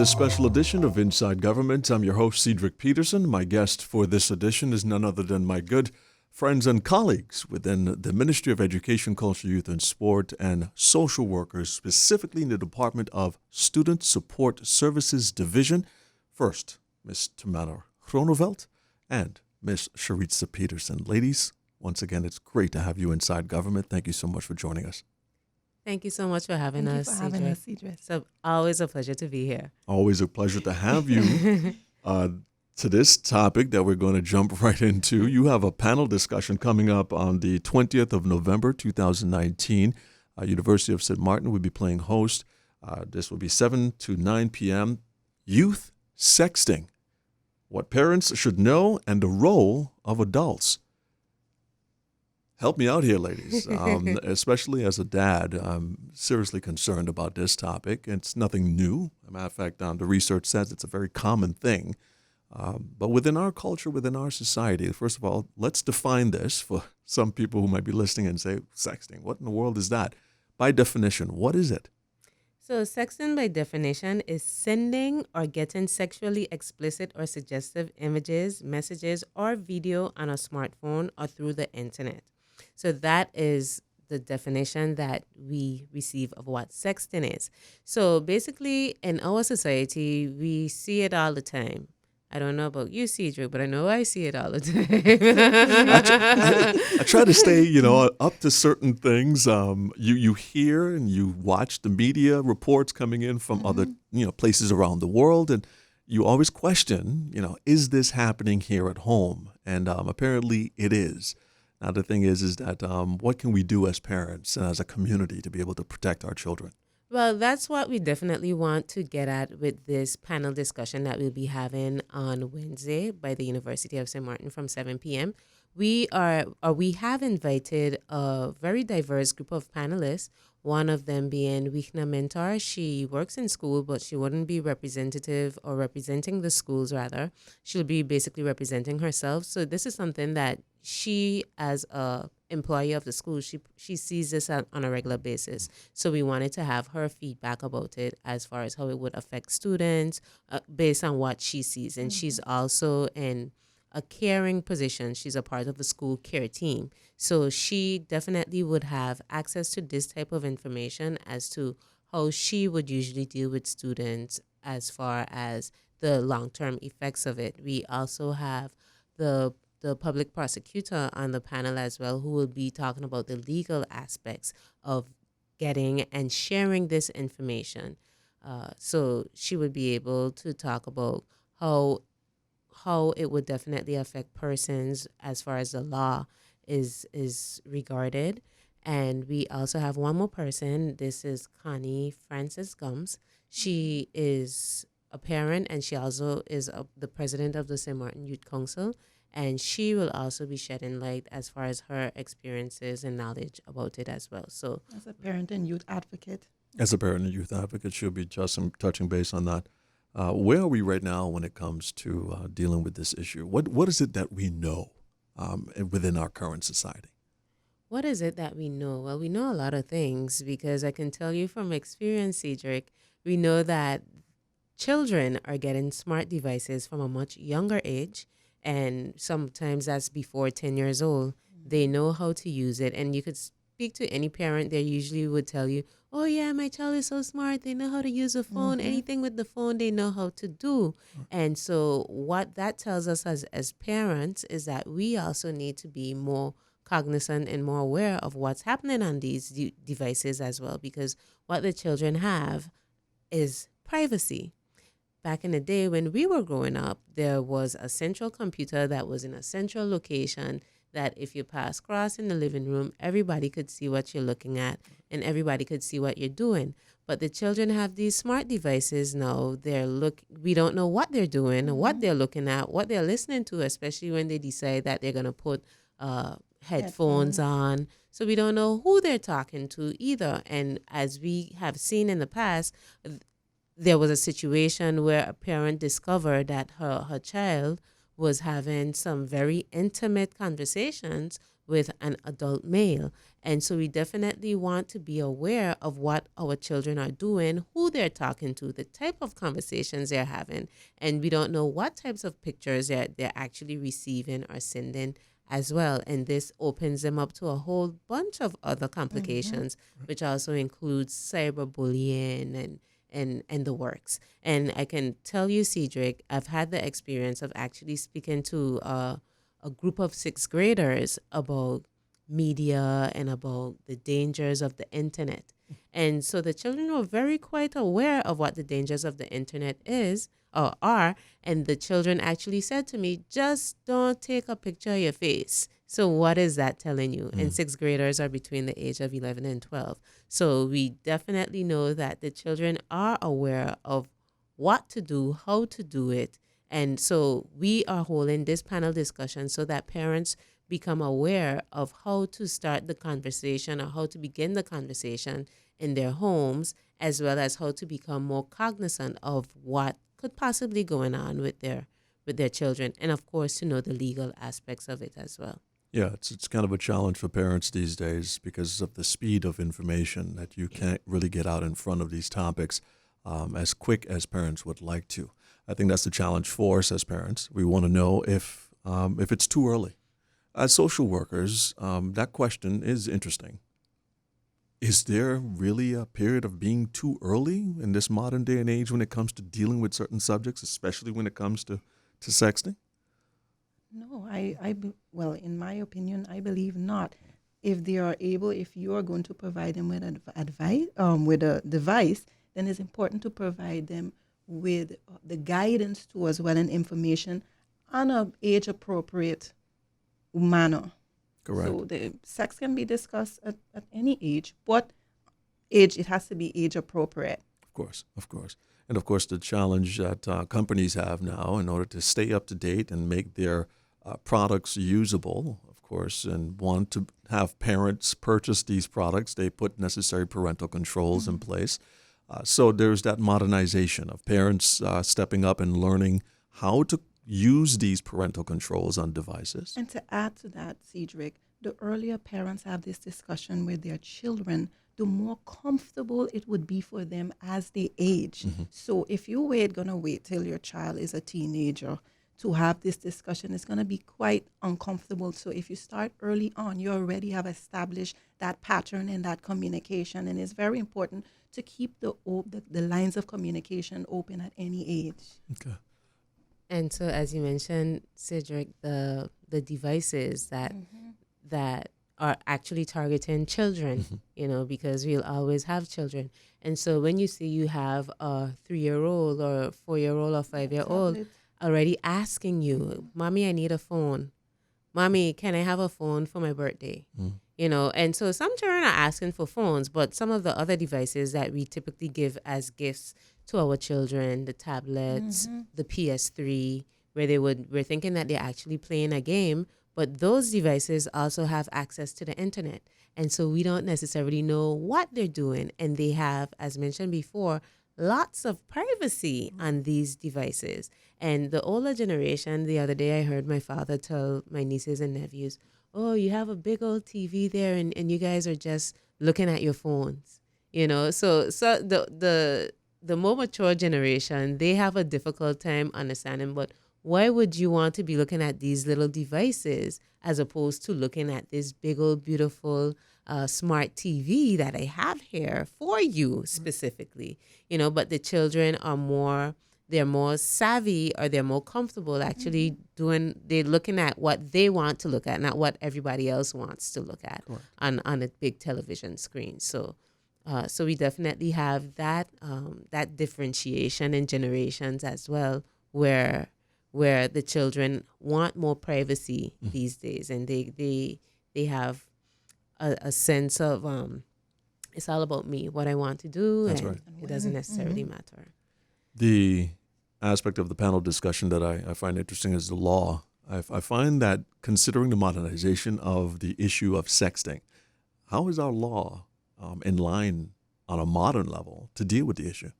this special edition of Inside Government. I'm your host, Cedric Peterson. My guest for this edition is none other than my good friends and colleagues within the Ministry of Education, Culture, Youth, and Sport, and social workers, specifically in the Department of Student Support Services Division. First, Ms. Tamara Groeneveld and Ms. Sharitza Peterson. Ladies, once again, it's great to have you inside government. Thank you so much for joining us. Thank you so much for having us, Cedric. It's always a pleasure to be here. Always a pleasure to have you. To this topic that we're going to jump right into, you have a panel discussion coming up on the 20th of November, 2019. University of St. Martin will be playing host. This will be 7 to 9 p.m. Youth Sexting, what parents should know and the role of adults. Help me out here, ladies, especially as a dad. I'm seriously concerned about this topic. It's nothing new. As a matter of fact, the research says it's a very common thing. But within our culture, within our society, first of all, let's define this for some people who might be listening and say, sexting, what in the world is that? By definition, what is it? So sexting by definition is sending or getting sexually explicit or suggestive images, messages, or video on a smartphone or through the internet. So that is the definition that we receive of what sexting is. So basically, in our society, we see it all the time. I don't know about you, Cedric, but I know I see it all the time. I try to stay, up to certain things. You hear and you watch the media reports coming in from other, places around the world, and you always question, is this happening here at home? And apparently it is. Now, the thing is that what can we do as parents and as a community to be able to protect our children? Well, that's what we definitely want to get at with this panel discussion that we'll be having on Wednesday by the University of St. Martin from 7 p.m. We have invited a very diverse group of panelists, one of them being Wichna Mentor. She works in school, but she wouldn't be representative or representing the schools, rather. She'll be basically representing herself. So this is something that she, as a employee of the school, she sees this on a regular basis. So we wanted to have her feedback about it as far as how it would affect students based on what she sees. And she's also in a caring position. She's a part of the school care team. So she definitely would have access to this type of information as to how she would usually deal with students as far as the long-term effects of it. We also have the public prosecutor on the panel as well, who will be talking about the legal aspects of getting and sharing this information. So she would be able to talk about how it would definitely affect persons as far as the law is regarded. And we also have one more person. This is Connie Francis Gums. She is a parent, and she also is the president of the St. Martin Youth Council. And she will also be shedding light as far as her experiences and knowledge about it as well. So, as a parent and youth advocate. As a parent and youth advocate, she'll be just touching base on that. Where are we right now when it comes to dealing with this issue? What is it that we know within our current society? What is it that we know? Well, we know a lot of things, because I can tell you from experience, Cedric, we know that children are getting smart devices from a much younger age. And sometimes that's before 10 years old. They know how to use it. And you could speak to any parent, they usually would tell you, oh, yeah, my child is so smart. They know how to use a phone. Anything with the phone, they know how to do. And so what that tells us as parents is that we also need to be more cognizant and more aware of what's happening on these devices as well, because what the children have is privacy. Back in the day when we were growing up, there was a central computer that was in a central location that if you pass across in the living room, everybody could see what you're looking at and everybody could see what you're doing. But the children have these smart devices now. We don't know what they're doing, what they're looking at, what they're listening to, especially when they decide that they're going to put headphones on. So we don't know who they're talking to either. And as we have seen in the past, there was a situation where a parent discovered that her child was having some very intimate conversations with an adult male. And so we definitely want to be aware of what our children are doing, who they're talking to, the type of conversations they're having. And we don't know what types of pictures they're actually receiving or sending as well. And this opens them up to a whole bunch of other complications, which also includes cyberbullying and the works. And I can tell you, Cedric, I've had the experience of actually speaking to a group of sixth graders about media and about the dangers of the internet. And so the children were very quite aware of what the dangers of the internet is or are. And the children actually said to me, just don't take a picture of your face. So what is that telling you? And sixth graders are between the age of 11 and 12. So we definitely know that the children are aware of what to do, how to do it. And so we are holding this panel discussion so that parents become aware of how to start the conversation or how to begin the conversation in their homes, as well as how to become more cognizant of what could possibly going on with their children, and of course to know the legal aspects of it as well. Yeah, it's kind of a challenge for parents these days because of the speed of information that you can't really get out in front of these topics as quick as parents would like to. I think that's the challenge for us as parents. We want to know if it's too early. As social workers, that question is interesting. Is there really a period of being too early in this modern day and age when it comes to dealing with certain subjects, especially when it comes to sexting? No, well, in my opinion, I believe not. If they are able, if you are going to provide them with advice, with a device, then it's important to provide them with the guidance to as well and information on a age appropriate manner. Correct. So the sex can be discussed at any age, but age, it has to be age appropriate. Of course. And of course, the challenge that companies have now in order to stay up to date and make their products usable, of course, and want to have parents purchase these products, they put necessary parental controls in place. So there's that modernization of parents stepping up and learning how to use these parental controls on devices. And to add to that, Cedric, the earlier parents have this discussion with their children, the more comfortable it would be for them as they age. So if you're going to wait till your child is a teenager to have this discussion, it's going to be quite uncomfortable. So if you start early on, you already have established that pattern and that communication. And it's very important to keep the lines of communication open at any age. Okay. And so, as you mentioned, Cedric, the devices that are actually targeting children, because we'll always have children. And so when you see you have a 3-year-old or 4-year-old or 5-year-old already asking you, Mommy, I need a phone. Mommy, can I have a phone for my birthday? And so some children are asking for phones, but some of the other devices that we typically give as gifts to our children, the tablets, the PS3, where we're thinking that they're actually playing a game, but those devices also have access to the internet. And so we don't necessarily know what they're doing. And they have, as mentioned before, lots of privacy on these devices. And the older generation, the other day I heard my father tell my nieces and nephews, oh, you have a big old TV there and you guys are just looking at your phones. So the more mature generation, they have a difficult time understanding, but why would you want to be looking at these little devices as opposed to looking at this big old beautiful smart TV that I have here for you specifically? But the children are they're more savvy, or they're more comfortable actually they're looking at what they want to look at, not what everybody else wants to look at on a big television screen. So we definitely have that differentiation in generations as well, where the children want more privacy these days, and they have a sense of it's all about me, what I want to do. That's and right. It doesn't necessarily matter. The aspect of the panel discussion that I find interesting is the law. I find that considering the modernization of the issue of sexting, how is our law in line on a modern level to deal with the issue?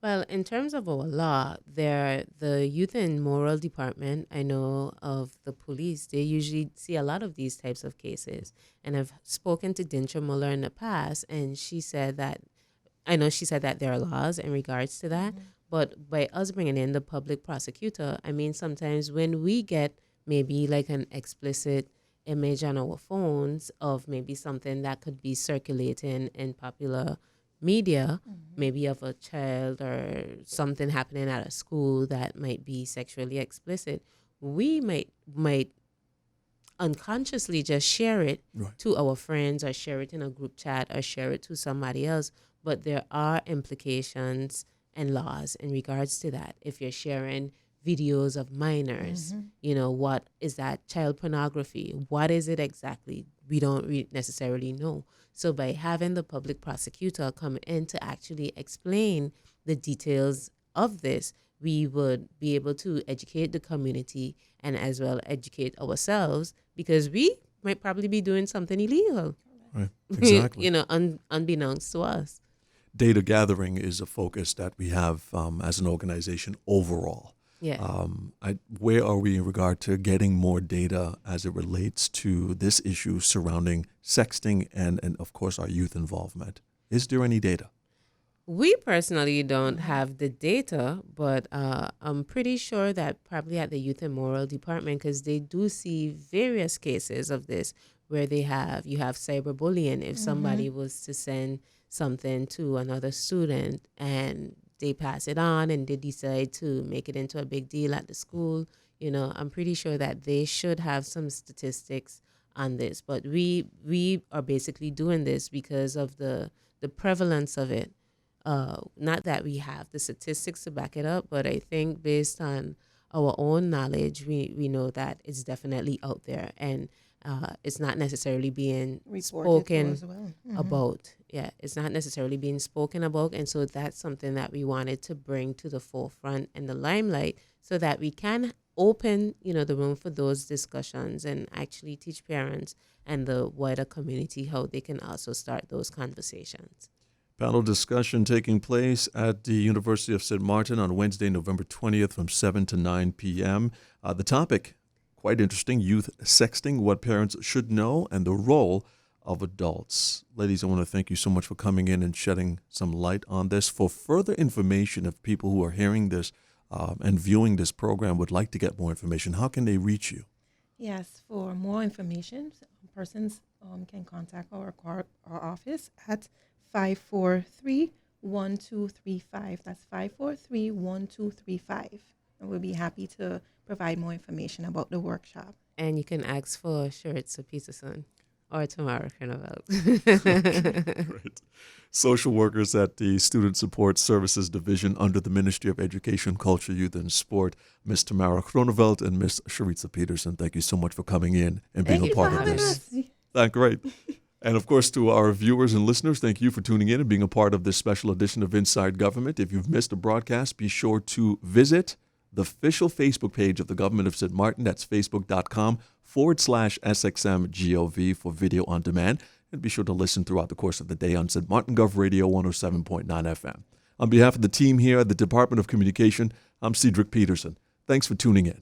Well, in terms of our law, the Youth and Moral Department, I know of the police, they usually see a lot of these types of cases. And I've spoken to Dinsha Muller in the past, and she said that, I know she said that there are laws in regards to that, but by us bringing in the public prosecutor, I mean, sometimes when we get maybe like an explicit image on our phones of maybe something that could be circulating in popular media, maybe of a child or something happening at a school that might be sexually explicit, we might unconsciously just share it Right. to our friends or share it in a group chat or share it to somebody else. But there are implications and laws in regards to that. If you're sharing videos of minors, what is that? Child pornography. What is it exactly? We don't necessarily know. So by having the public prosecutor come in to actually explain the details of this, we would be able to educate the community and as well educate ourselves, because we might probably be doing something illegal, Right. Exactly. unbeknownst to us. Data gathering is a focus that we have as an organization overall. Yeah. Where are we in regard to getting more data as it relates to this issue surrounding sexting and of course, our youth involvement? Is there any data? We personally don't have the data, but I'm pretty sure that probably at the Youth and Moral Department, because they do see various cases of this where you have cyberbullying. If somebody was to send something to another student and they pass it on and they decide to make it into a big deal at the school, I'm pretty sure that they should have some statistics on this. But we are basically doing this because of the prevalence of it. Not that we have the statistics to back it up, but I think based on our own knowledge, we know that it's definitely out there, and it's not necessarily being Reported spoken as well. about. Yeah, it's not necessarily being spoken about, and so that's something that we wanted to bring to the forefront and the limelight, so that we can open, the room for those discussions and actually teach parents and the wider community how they can also start those conversations. Panel discussion taking place at the University of St. Martin on Wednesday, November 20th from 7 to 9 p.m. The topic, quite interesting, youth sexting, what parents should know, and the role of adults. Ladies, I want to thank you so much for coming in and shedding some light on this. For further information, if people who are hearing this and viewing this program would like to get more information, how can they reach you? Yes, for more information, persons can contact our office at 543-1235. That's 543-1235. And we'll be happy to provide more information about the workshop. And you can ask for shirts or Peterson or Tamara Carnival. Right. Social workers at the Student Support Services Division under the Ministry of Education, Culture, Youth, and Sport, Ms. Tamara Kroneveld and Ms. Sharitza Peterson. Thank you so much for coming in and being a part of this. Great. And of course, to our viewers and listeners, thank you for tuning in and being a part of this special edition of Inside Government. If you've missed a broadcast, be sure to visit the official Facebook page of the Government of St. Martin. That's facebook.com/SXMGOV for video on demand. And be sure to listen throughout the course of the day on St. Martin Gov Radio 107.9 FM. On behalf of the team here at the Department of Communication, I'm Cedric Peterson. Thanks for tuning in.